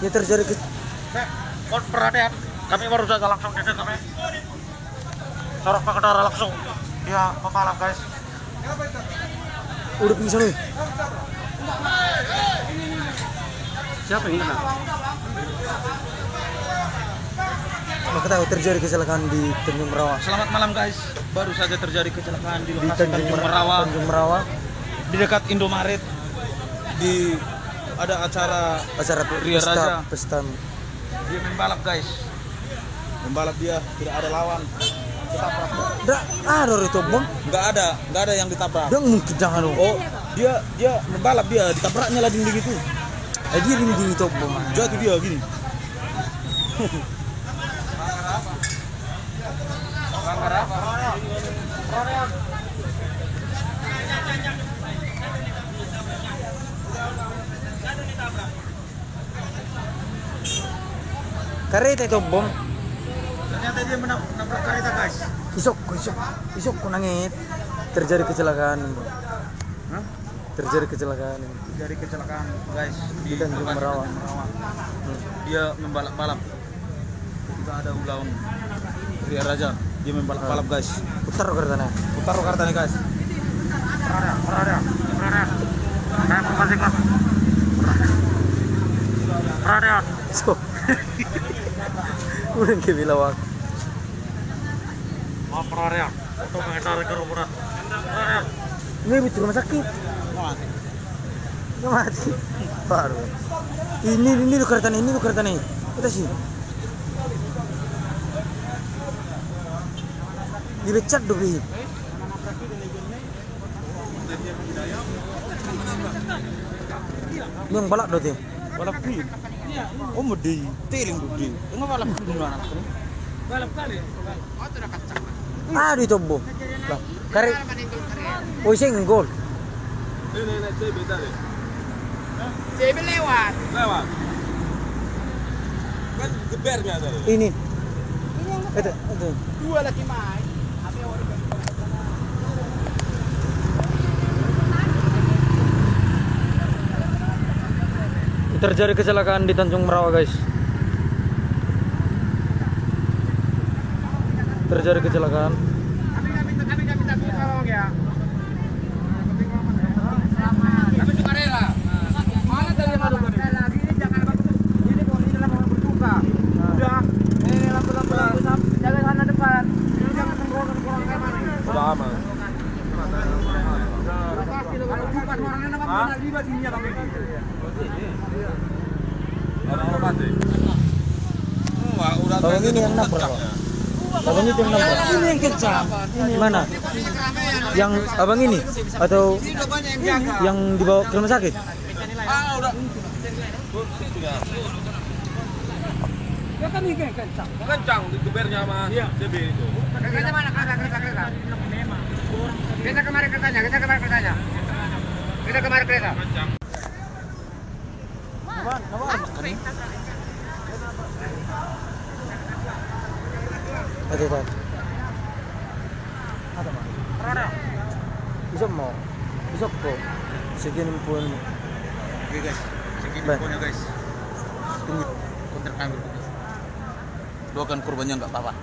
Ya terjadi perhatian, kami baru saja langsung ke kami sorok pengendara langsung dia pembalap guys. Udah pingsan nih. Siapa yang kena? Maka tahu terjadi kecelakaan di Tanjung Merawa. Selamat malam guys, baru saja terjadi kecelakaan di lokasi Tanjung Merawa, Tanjung Merawa di dekat Indomaret. Di ada acara Ria Raja. Pesta. Dia membalap guys, membalap dia tidak ada lawan. Ditabrak. Dah ada itu bom. Nggak ada yang ditabrak. Dong mungkin jangan dong. Oh, dia membalap dia ditabraknya lah dinding itu. Dia dinding itu bom. Jatuh dia gini. Kereta itu bom. Ternyata dia menabrak kereta guys. Isok nangit. Terjadi kecelakaan. Hah? Terjadi kecelakaan. Terjadi kecelakaan guys Di Tanjung Merawa. Dia membalap-balap ketika ada ulang Ria Raja. Dia membalap-balap guys. Putar kertanya. Putar kartanya guys. Perada. Saya memperhatikan. Perada. So. Udah ke bilawak. Maaf perada. Untuk menghindari kerumunan. Perada. Ini di rumah sakit. Nggak mati. Baru. Ini lu kereta nih. Kita sih. Dibecat dong ini. Yang balak dong tuh. Balap kuil. Oh medi, teling budi. Enggak balap kuil mana? Balap kali. Aduh itu bom. Lah, kare. Oh, sing gol. Ini CB tadi. CB lewat. Kan gebernya tadi. Ini. Itu. Dua lagi main. Terjadi kecelakaan di Tanjung Merawa, guys. Terjadi kecelakaan. Kami tolong ya. Kami suka rela. Mana tadi yang ada lagi ini jangan ini dalam orang berduka. Udah. Lampu jalan sana depan. Ini jangan kurang kayak mana. Udah aman. Pasti lo kalau bukan orangnya nama libat ini ya kami. Orang mati. Wah, udah Abang ini yang nabrak, Pak. Abang itu yang nabrak. Ini yang kencang. Mana? Yang abang ini atau yang dibawa ke rumah sakit? Udah. Ya kan ini kencang. Kencang di gebernya sama CB itu. Kereta mana? Kereta. Kita kemarin keretanya. Kita kemarin kereta. Ada Pak. Ada Pak. Isok po. Segini pun. Oke guys, segini Baik. pokoknya guys. Tunggu konter kami. Doakan korbannya nggak apa-apa.